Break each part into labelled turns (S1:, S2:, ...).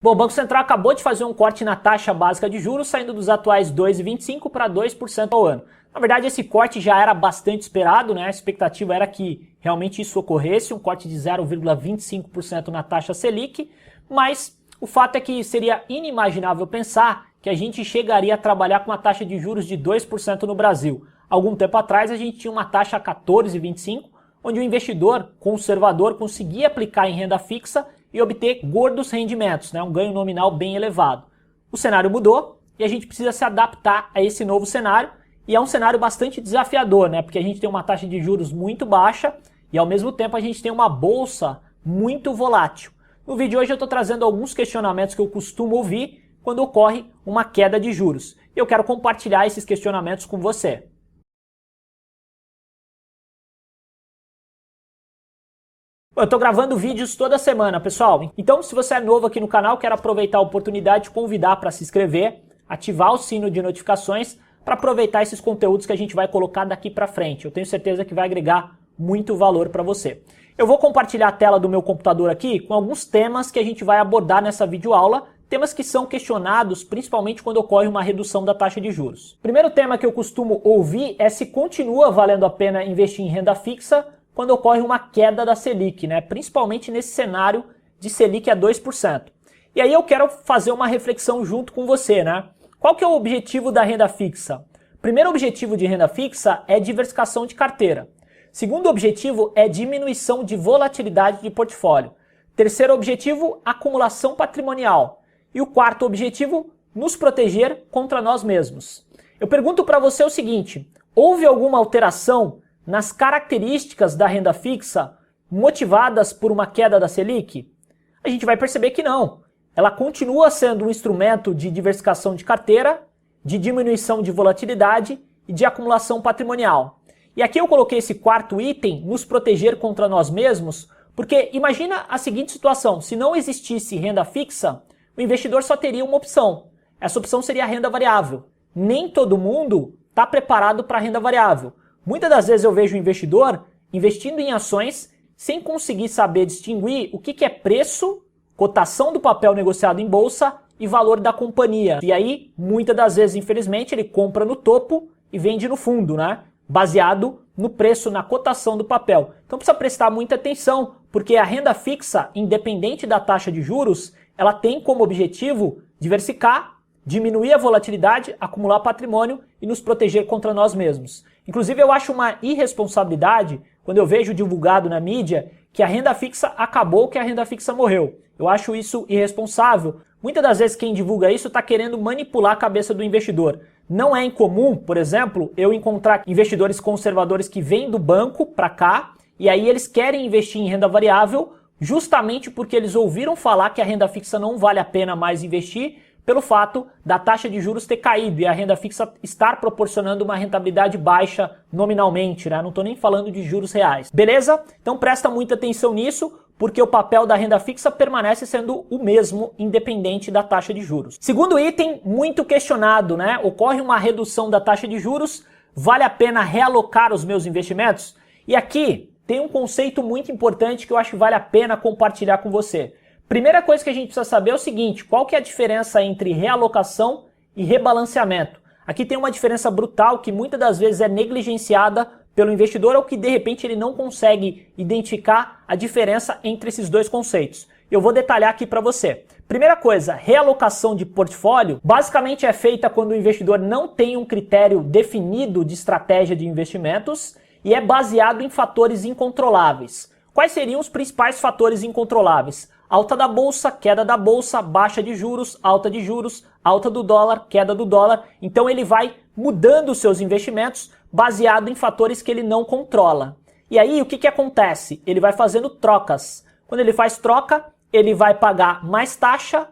S1: Bom, o Banco Central acabou de fazer um corte na taxa básica de juros, saindo dos atuais 2,25% para 2% ao ano. Na verdade, esse corte já era bastante esperado, né? A expectativa era que realmente isso ocorresse, um corte de 0,25% na taxa Selic, mas o fato é que seria inimaginável pensar que a gente chegaria a trabalhar com uma taxa de juros de 2% no Brasil. Algum tempo atrás, a gente tinha uma taxa 14,25%, onde o investidor conservador conseguia aplicar em renda fixa e obter gordos rendimentos, né? Um ganho nominal bem elevado. O cenário mudou e a gente precisa se adaptar a esse novo cenário, e é um cenário bastante desafiador, né? Porque a gente tem uma taxa de juros muito baixa e ao mesmo tempo a gente tem uma bolsa muito volátil. No vídeo de hoje eu estou trazendo alguns questionamentos que eu costumo ouvir quando ocorre uma queda de juros. E eu quero compartilhar esses questionamentos com você. Eu estou gravando vídeos toda semana, pessoal. Então, se você é novo aqui no canal, quero aproveitar a oportunidade de convidar para se inscrever, ativar o sino de notificações para aproveitar esses conteúdos que a gente vai colocar daqui para frente. Eu tenho certeza que vai agregar muito valor para você. Eu vou compartilhar a tela do meu computador aqui com alguns temas que a gente vai abordar nessa videoaula, temas que são questionados principalmente quando ocorre uma redução da taxa de juros. Primeiro tema que eu costumo ouvir é se continua valendo a pena investir em renda fixa quando ocorre uma queda da Selic, né? Principalmente nesse cenário de Selic a 2%. E aí eu quero fazer uma reflexão junto com você, né? Qual que é o objetivo da renda fixa? O primeiro objetivo de renda fixa é diversificação de carteira. Segundo objetivo é diminuição de volatilidade de portfólio. Terceiro objetivo, acumulação patrimonial. E o quarto objetivo, nos proteger contra nós mesmos. Eu pergunto para você o seguinte, houve alguma alteração nas características da renda fixa motivadas por uma queda da Selic? A gente vai perceber que não. Ela continua sendo um instrumento de diversificação de carteira, de diminuição de volatilidade e de acumulação patrimonial. E aqui eu coloquei esse quarto item, nos proteger contra nós mesmos, porque imagina a seguinte situação, se não existisse renda fixa, o investidor só teria uma opção. Essa opção seria a renda variável. Nem todo mundo está preparado para a renda variável. Muitas das vezes eu vejo o investidor investindo em ações sem conseguir saber distinguir o que é preço, cotação do papel negociado em bolsa e valor da companhia. E aí, muitas das vezes, infelizmente, ele compra no topo e vende no fundo, né? Baseado no preço, na cotação do papel. Então precisa prestar muita atenção, porque a renda fixa, independente da taxa de juros, ela tem como objetivo diversificar, diminuir a volatilidade, acumular patrimônio e nos proteger contra nós mesmos. Inclusive eu acho uma irresponsabilidade quando eu vejo divulgado na mídia que a renda fixa acabou, que a renda fixa morreu. Eu acho isso irresponsável. Muitas das vezes quem divulga isso está querendo manipular a cabeça do investidor. Não é incomum, por exemplo, eu encontrar investidores conservadores que vêm do banco para cá e aí eles querem investir em renda variável justamente porque eles ouviram falar que a renda fixa não vale a pena mais investir pelo fato da taxa de juros ter caído e a renda fixa estar proporcionando uma rentabilidade baixa nominalmente, né? Não estou nem falando de juros reais. Beleza? Então presta muita atenção nisso, porque o papel da renda fixa permanece sendo o mesmo, independente da taxa de juros. Segundo item, muito questionado, né? Ocorre uma redução da taxa de juros, vale a pena realocar os meus investimentos? E aqui tem um conceito muito importante que eu acho que vale a pena compartilhar com você. Primeira coisa que a gente precisa saber é o seguinte, qual que é a diferença entre realocação e rebalanceamento? Aqui tem uma diferença brutal que muitas das vezes é negligenciada pelo investidor ou que de repente ele não consegue identificar a diferença entre esses dois conceitos. Eu vou detalhar aqui para você. Primeira coisa, realocação de portfólio basicamente é feita quando o investidor não tem um critério definido de estratégia de investimentos e é baseado em fatores incontroláveis. Quais seriam os principais fatores incontroláveis? Alta da bolsa, queda da bolsa, baixa de juros, alta de juros, alta do dólar, queda do dólar. Então ele vai mudando os seus investimentos baseado em fatores que ele não controla. E aí o que acontece? Ele vai fazendo trocas. Quando ele faz troca, ele vai pagar mais taxa,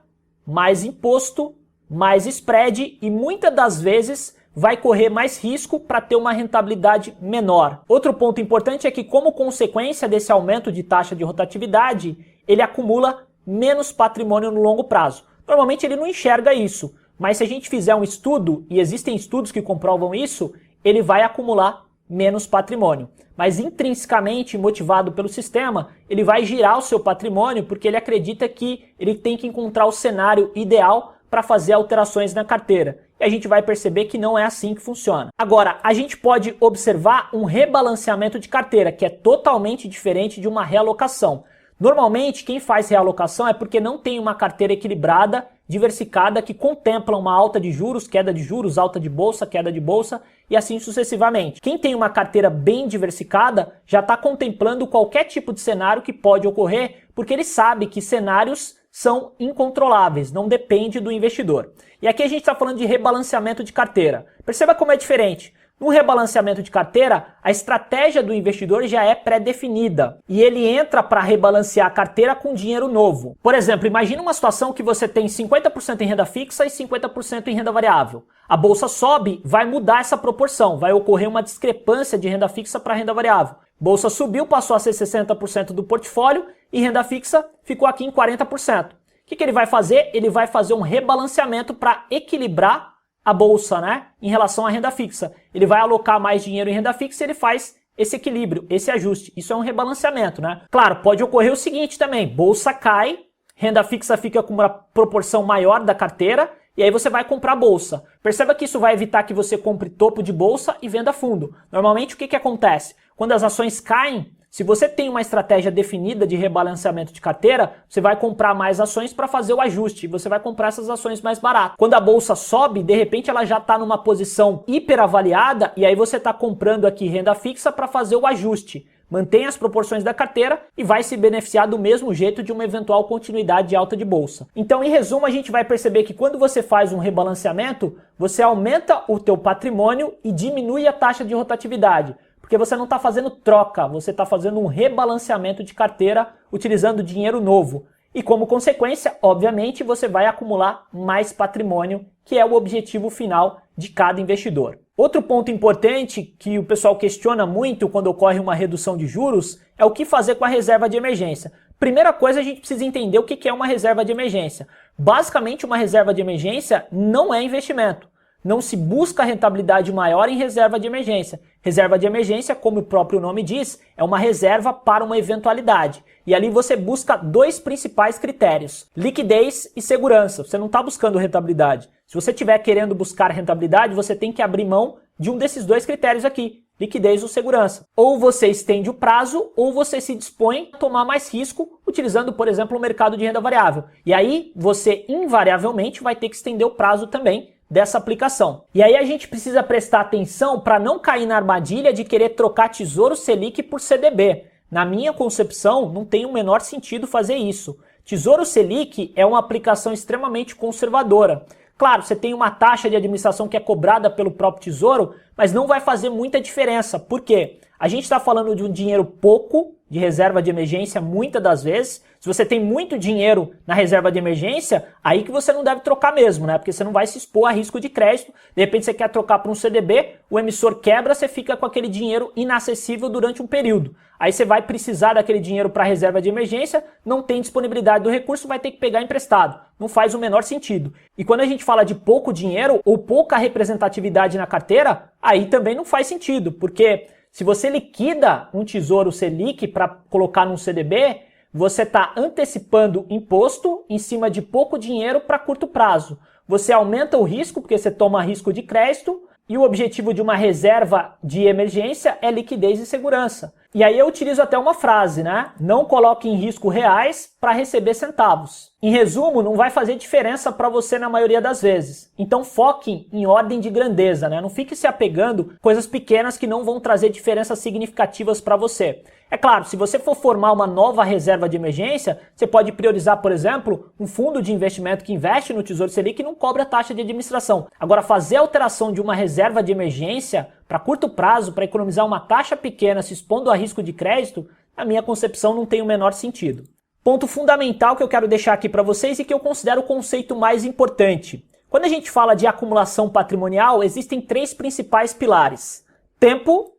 S1: mais imposto, mais spread e muitas das vezes vai correr mais risco para ter uma rentabilidade menor. Outro ponto importante é que, como consequência desse aumento de taxa de rotatividade, ele acumula menos patrimônio no longo prazo. Normalmente ele não enxerga isso, mas se a gente fizer um estudo, e existem estudos que comprovam isso, ele vai acumular menos patrimônio. Mas intrinsecamente motivado pelo sistema, ele vai girar o seu patrimônio porque ele acredita que ele tem que encontrar o cenário ideal para fazer alterações na carteira. E a gente vai perceber que não é assim que funciona. Agora, a gente pode observar um rebalanceamento de carteira, que é totalmente diferente de uma realocação. Normalmente, quem faz realocação é porque não tem uma carteira equilibrada, diversificada, que contempla uma alta de juros, queda de juros, alta de bolsa, queda de bolsa e assim sucessivamente. Quem tem uma carteira bem diversificada já está contemplando qualquer tipo de cenário que pode ocorrer, porque ele sabe que cenários são incontroláveis, não depende do investidor. E aqui a gente está falando de rebalanceamento de carteira. Perceba como é diferente. No rebalanceamento de carteira, a estratégia do investidor já é pré-definida e ele entra para rebalancear a carteira com dinheiro novo. Por exemplo, imagina uma situação que você tem 50% em renda fixa e 50% em renda variável. A bolsa sobe, vai mudar essa proporção, vai ocorrer uma discrepância de renda fixa para renda variável. Bolsa subiu, passou a ser 60% do portfólio e renda fixa ficou aqui em 40%. O que ele vai fazer? Ele vai fazer um rebalanceamento para equilibrar a bolsa, né, em relação à renda fixa. Ele vai alocar mais dinheiro em renda fixa e ele faz esse equilíbrio, esse ajuste. Isso é um rebalanceamento, né? Claro, pode ocorrer o seguinte também, bolsa cai, renda fixa fica com uma proporção maior da carteira e aí você vai comprar bolsa. Perceba que isso vai evitar que você compre topo de bolsa e venda fundo. Normalmente o que acontece? Quando as ações caem, se você tem uma estratégia definida de rebalanceamento de carteira, você vai comprar mais ações para fazer o ajuste. Você vai comprar essas ações mais baratas. Quando a bolsa sobe, de repente ela já está numa posição hiperavaliada e aí você está comprando aqui renda fixa para fazer o ajuste. Mantém as proporções da carteira e vai se beneficiar do mesmo jeito de uma eventual continuidade de alta de bolsa. Então, em resumo, a gente vai perceber que quando você faz um rebalanceamento, você aumenta o teu patrimônio e diminui a taxa de rotatividade. Porque você não está fazendo troca, você está fazendo um rebalanceamento de carteira utilizando dinheiro novo. E como consequência, obviamente, você vai acumular mais patrimônio, que é o objetivo final de cada investidor. Outro ponto importante que o pessoal questiona muito quando ocorre uma redução de juros é o que fazer com a reserva de emergência. Primeira coisa, a gente precisa entender o que é uma reserva de emergência. Basicamente, uma reserva de emergência não é investimento. Não se busca rentabilidade maior em reserva de emergência. Reserva de emergência, como o próprio nome diz, é uma reserva para uma eventualidade. E ali você busca dois principais critérios, liquidez e segurança. Você não está buscando rentabilidade. Se você estiver querendo buscar rentabilidade, você tem que abrir mão de um desses dois critérios aqui, liquidez ou segurança. Ou você estende o prazo, ou você se dispõe a tomar mais risco, utilizando, por exemplo, o mercado de renda variável. E aí, você invariavelmente vai ter que estender o prazo também dessa aplicação. E aí a gente precisa prestar atenção para não cair na armadilha de querer trocar Tesouro Selic por CDB. Na minha concepção, não tem o menor sentido fazer isso. Tesouro Selic é uma aplicação extremamente conservadora. Claro, você tem uma taxa de administração que é cobrada pelo próprio Tesouro, mas não vai fazer muita diferença. Por quê? A gente está falando de um dinheiro pouco de reserva de emergência, muitas das vezes. Se você tem muito dinheiro na reserva de emergência, aí que você não deve trocar mesmo, né? Porque você não vai se expor a risco de crédito. De repente você quer trocar para um CDB, o emissor quebra, você fica com aquele dinheiro inacessível durante um período. Aí você vai precisar daquele dinheiro para reserva de emergência, não tem disponibilidade do recurso, vai ter que pegar emprestado. Não faz o menor sentido. E quando a gente fala de pouco dinheiro ou pouca representatividade na carteira, aí também não faz sentido, porque se você liquida um Tesouro Selic para colocar num CDB, você está antecipando imposto em cima de pouco dinheiro para curto prazo. Você aumenta o risco, porque você toma risco de crédito, e o objetivo de uma reserva de emergência é liquidez e segurança. E aí eu utilizo até uma frase, né? Não coloque em risco reais para receber centavos. Em resumo, não vai fazer diferença para você na maioria das vezes. Então foque em ordem de grandeza, né? Não fique se apegando a coisas pequenas que não vão trazer diferenças significativas para você. É claro, se você for formar uma nova reserva de emergência, você pode priorizar, por exemplo, um fundo de investimento que investe no Tesouro Selic e não cobra taxa de administração. Agora, fazer a alteração de uma reserva de emergência para curto prazo, para economizar uma taxa pequena se expondo a risco de crédito, na minha concepção não tem o menor sentido. Ponto fundamental que eu quero deixar aqui para vocês e que eu considero o conceito mais importante. Quando a gente fala de acumulação patrimonial, existem três principais pilares. Tempo.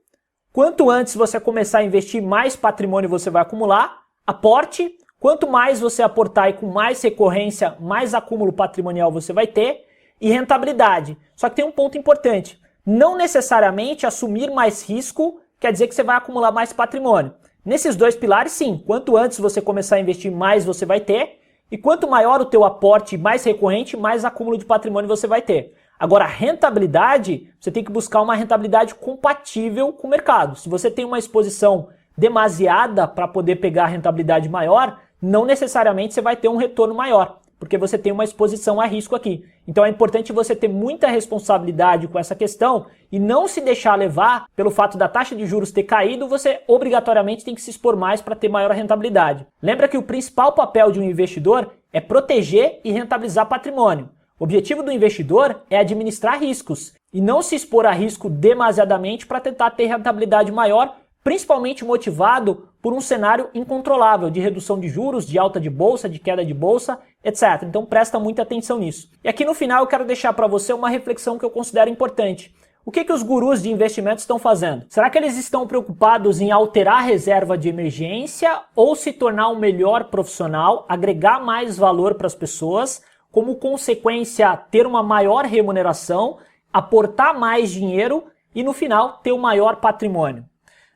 S1: Quanto antes você começar a investir, mais patrimônio você vai acumular. Aporte. Quanto mais você aportar e com mais recorrência, mais acúmulo patrimonial você vai ter. E rentabilidade. Só que tem um ponto importante. Não necessariamente assumir mais risco quer dizer que você vai acumular mais patrimônio. Nesses dois pilares, sim, quanto antes você começar a investir, mais você vai ter, e quanto maior o teu aporte, mais recorrente, mais acúmulo de patrimônio você vai ter. Agora, a rentabilidade, você tem que buscar uma rentabilidade compatível com o mercado. Se você tem uma exposição demasiada para poder pegar a rentabilidade maior, não necessariamente você vai ter um retorno maior, porque você tem uma exposição a risco aqui. Então é importante você ter muita responsabilidade com essa questão e não se deixar levar pelo fato da taxa de juros ter caído, você obrigatoriamente tem que se expor mais para ter maior rentabilidade. Lembra que o principal papel de um investidor é proteger e rentabilizar patrimônio. O objetivo do investidor é administrar riscos e não se expor a risco demasiadamente para tentar ter rentabilidade maior, principalmente motivado por um cenário incontrolável de redução de juros, de alta de bolsa, de queda de bolsa, etc. Então presta muita atenção nisso. E aqui no final eu quero deixar para você uma reflexão que eu considero importante. O que os gurus de investimentos estão fazendo? Será que eles estão preocupados em alterar a reserva de emergência ou se tornar um melhor profissional, agregar mais valor para as pessoas, como consequência ter uma maior remuneração, aportar mais dinheiro e no final ter um maior patrimônio?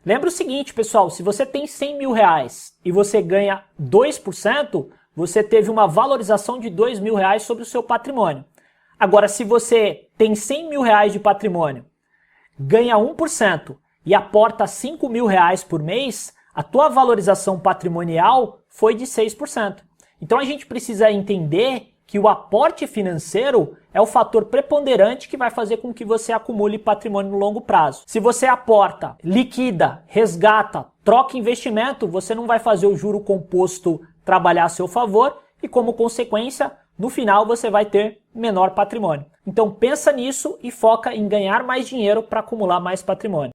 S1: Lembra o seguinte, pessoal, se você tem 100 mil reais e você ganha 2%, você teve uma valorização de 2 mil reais sobre o seu patrimônio. Agora, se você tem 100 mil reais de patrimônio, ganha 1% e aporta 5 mil reais por mês, a tua valorização patrimonial foi de 6%. Então a gente precisa entender que o aporte financeiro é o fator preponderante que vai fazer com que você acumule patrimônio no longo prazo. Se você aporta, liquida, resgata, troca investimento, você não vai fazer o juro composto trabalhar a seu favor e, como consequência, no final você vai ter menor patrimônio. Então pensa nisso e foca em ganhar mais dinheiro para acumular mais patrimônio.